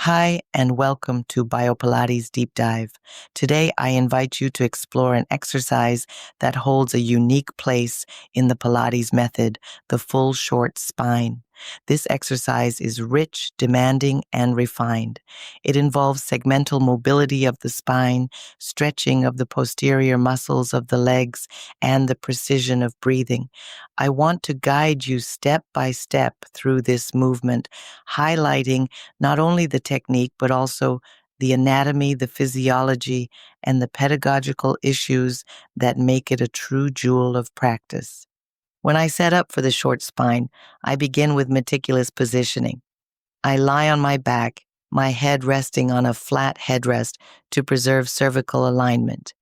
Hi, and welcome to Biopilates Deep Dive. Today, I invite you to explore an exercise that holds a unique place in the Pilates method, the full short spine. This exercise is rich, demanding, and refined. It involves segmental mobility of the spine, stretching of the posterior muscles of the legs, and the precision of breathing. I want to guide you step by step through this movement, highlighting not only the technique, but also the anatomy, the physiology, and the pedagogical issues that make it a true jewel of practice. When I set up for the short spine, I begin with meticulous positioning. I lie on my back, my head resting on a flat headrest to preserve cervical alignment.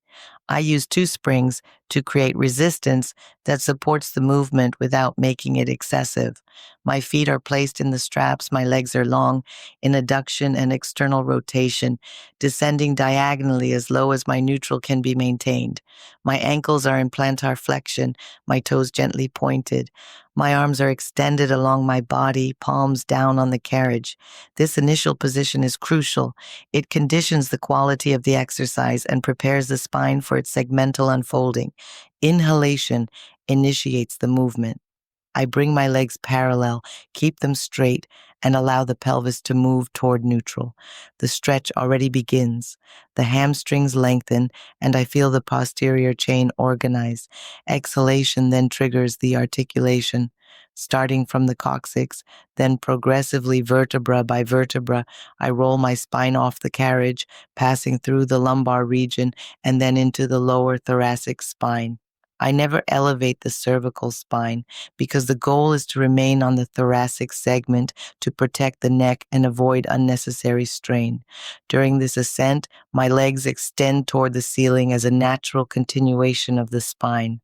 I use two springs to create resistance that supports the movement without making it excessive. My feet are placed in the straps, my legs are long in adduction and external rotation, descending diagonally as low as my neutral can be maintained. My ankles are in plantar flexion, my toes gently pointed. My arms are extended along my body, palms down on the carriage. This initial position is crucial. It conditions the quality of the exercise and prepares the spine for its segmental unfolding. Inhalation initiates the movement. I bring my legs parallel, keep them straight, and allow the pelvis to move toward neutral. The stretch already begins. The hamstrings lengthen, and I feel the posterior chain organize. Exhalation then triggers the articulation. Starting from the coccyx, then progressively vertebra by vertebra, I roll my spine off the carriage, passing through the lumbar region and then into the lower thoracic spine. I never elevate the cervical spine because the goal is to remain on the thoracic segment to protect the neck and avoid unnecessary strain. During this ascent, my legs extend toward the ceiling as a natural continuation of the spine.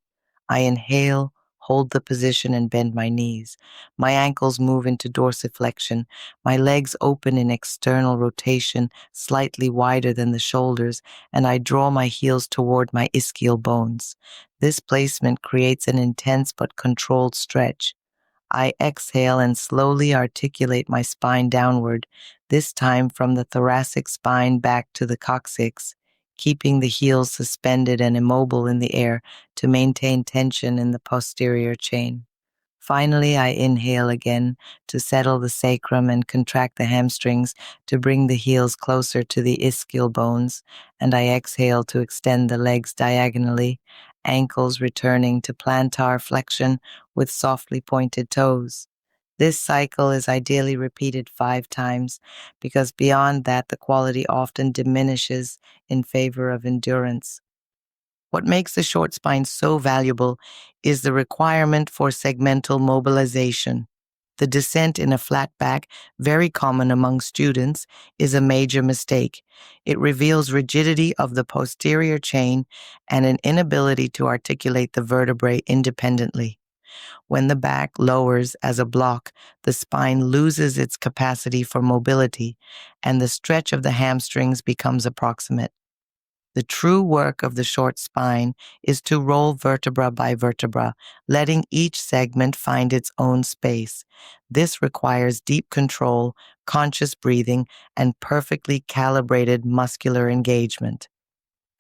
I inhale, hold the position, and bend my knees. My ankles move into dorsiflexion. My legs open in external rotation, slightly wider than the shoulders, and I draw my heels toward my ischial bones. This placement creates an intense but controlled stretch. I exhale and slowly articulate my spine downward, this time from the thoracic spine back to the coccyx, keeping the heels suspended and immobile in the air to maintain tension in the posterior chain. Finally, I inhale again to settle the sacrum and contract the hamstrings to bring the heels closer to the ischial bones, and I exhale to extend the legs diagonally, ankles returning to plantar flexion with softly pointed toes. This cycle is ideally repeated 5 times because beyond that, the quality often diminishes in favor of endurance. What makes the short spine so valuable is the requirement for segmental mobilization. The descent in a flat back, very common among students, is a major mistake. It reveals rigidity of the posterior chain and an inability to articulate the vertebrae independently. When the back lowers as a block, the spine loses its capacity for mobility, and the stretch of the hamstrings becomes approximate. The true work of the short spine is to roll vertebra by vertebra, letting each segment find its own space. This requires deep control, conscious breathing, and perfectly calibrated muscular engagement.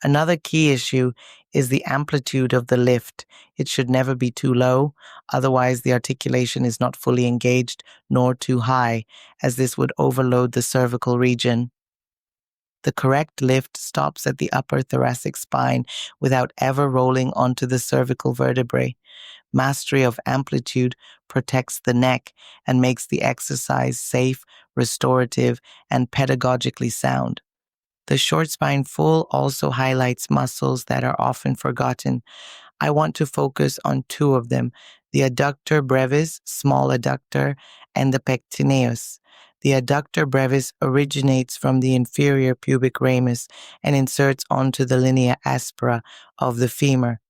Another key issue is the amplitude of the lift. It should never be too low, otherwise the articulation is not fully engaged, nor too high, as this would overload the cervical region. The correct lift stops at the upper thoracic spine without ever rolling onto the cervical vertebrae. Mastery of amplitude protects the neck and makes the exercise safe, restorative, and pedagogically sound. The short spine full also highlights muscles that are often forgotten. I want to focus on 2 of them, the adductor brevis, small adductor, and the pectineus. The adductor brevis originates from the inferior pubic ramus and inserts onto the linea aspera of the femur.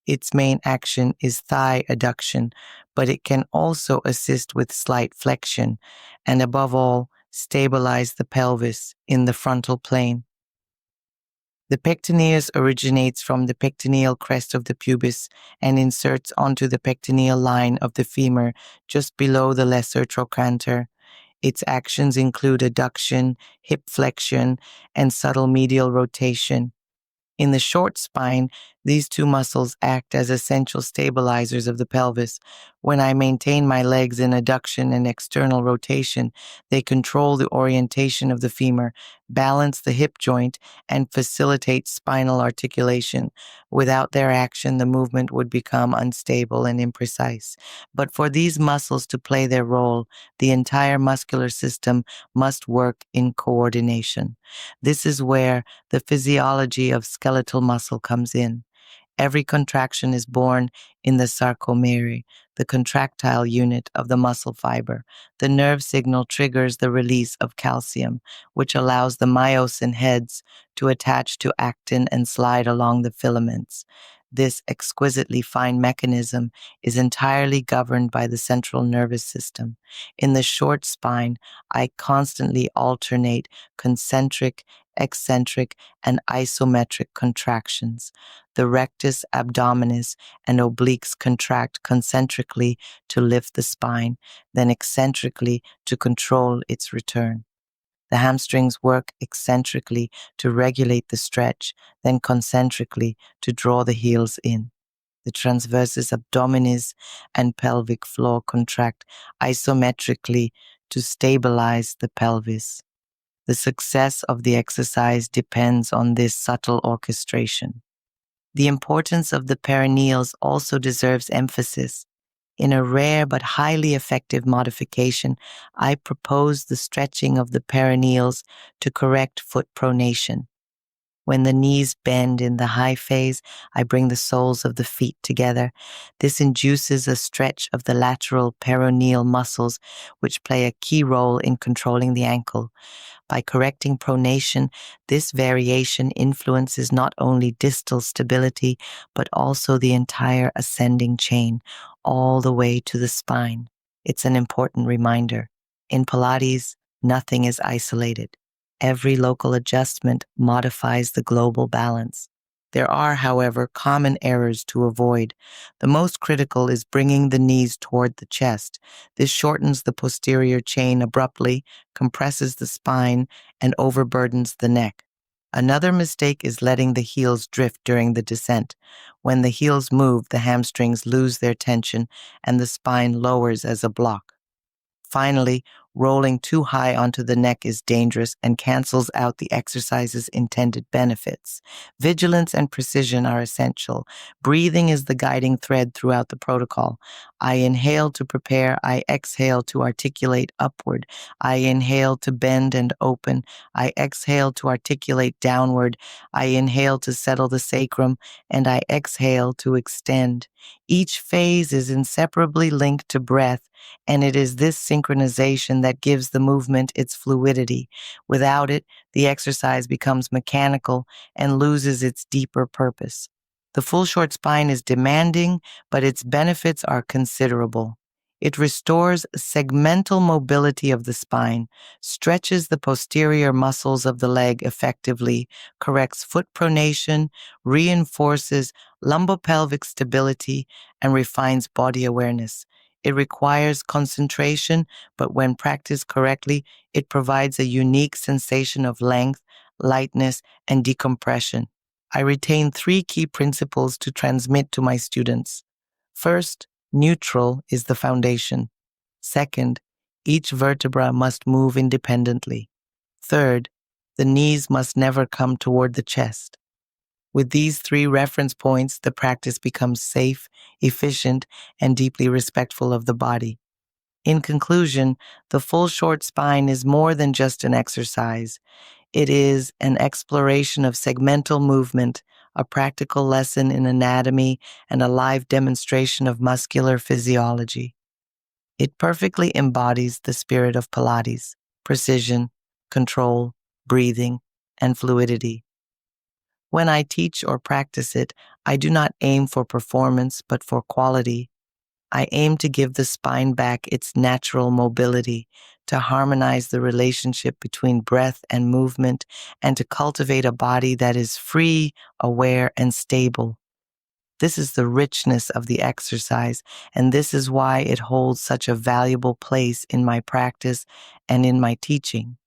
Its main action is thigh adduction, but it can also assist with slight flexion and, above all, stabilize the pelvis in the frontal plane. The pectineus originates from the pectineal crest of the pubis and inserts onto the pectineal line of the femur just below the lesser trochanter. Its actions include adduction, hip flexion, and subtle medial rotation. In the short spine, these two muscles act as essential stabilizers of the pelvis. When I maintain my legs in adduction and external rotation, they control the orientation of the femur, balance the hip joint, and facilitate spinal articulation. Without their action, the movement would become unstable and imprecise. But for these muscles to play their role, the entire muscular system must work in coordination. This is where the physiology of skeletal muscle comes in. Every contraction is born in the sarcomere, the contractile unit of the muscle fiber. The nerve signal triggers the release of calcium, which allows the myosin heads to attach to actin and slide along the filaments. This exquisitely fine mechanism is entirely governed by the central nervous system. In the short spine, I constantly alternate concentric, eccentric, and isometric contractions. The rectus abdominis and obliques contract concentrically to lift the spine, then eccentrically to control its return. The hamstrings work eccentrically to regulate the stretch, then concentrically to draw the heels in. The transversus abdominis and pelvic floor contract isometrically to stabilize the pelvis. The success of the exercise depends on this subtle orchestration. The importance of the perineals also deserves emphasis. In a rare but highly effective modification, I propose the stretching of the perineals to correct foot pronation. When the knees bend in the high phase, I bring the soles of the feet together. This induces a stretch of the lateral peroneal muscles, which play a key role in controlling the ankle. By correcting pronation, this variation influences not only distal stability, but also the entire ascending chain, all the way to the spine. It's an important reminder. In Pilates, nothing is isolated. Every local adjustment modifies the global balance. There are, however, common errors to avoid. The most critical is bringing the knees toward the chest. This shortens the posterior chain abruptly, compresses the spine, and overburdens the neck. Another mistake is letting the heels drift during the descent. When the heels move, the hamstrings lose their tension and the spine lowers as a block. Finally, rolling too high onto the neck is dangerous and cancels out the exercise's intended benefits. Vigilance and precision are essential. Breathing is the guiding thread throughout the protocol. I inhale to prepare. I exhale to articulate upward. I inhale to bend and open. I exhale to articulate downward. I inhale to settle the sacrum, and I exhale to extend. Each phase is inseparably linked to breath, and it is this synchronization that gives the movement its fluidity. Without it, the exercise becomes mechanical and loses its deeper purpose. The full short spine is demanding, but its benefits are considerable. It restores segmental mobility of the spine, stretches the posterior muscles of the leg effectively, corrects foot pronation, reinforces lumbopelvic stability, and refines body awareness. It requires concentration, but when practiced correctly, it provides a unique sensation of length, lightness, and decompression. I retain 3 key principles to transmit to my students. First, neutral is the foundation. Second, each vertebra must move independently. Third, the knees must never come toward the chest. With these 3 reference points, the practice becomes safe, efficient, and deeply respectful of the body. In conclusion, the full short spine is more than just an exercise. It is an exploration of segmental movement, a practical lesson in anatomy, and a live demonstration of muscular physiology. It perfectly embodies the spirit of Pilates: precision, control, breathing, and fluidity. When I teach or practice it, I do not aim for performance, but for quality. I aim to give the spine back its natural mobility, to harmonize the relationship between breath and movement, and to cultivate a body that is free, aware, and stable. This is the richness of the exercise, and this is why it holds such a valuable place in my practice and in my teaching.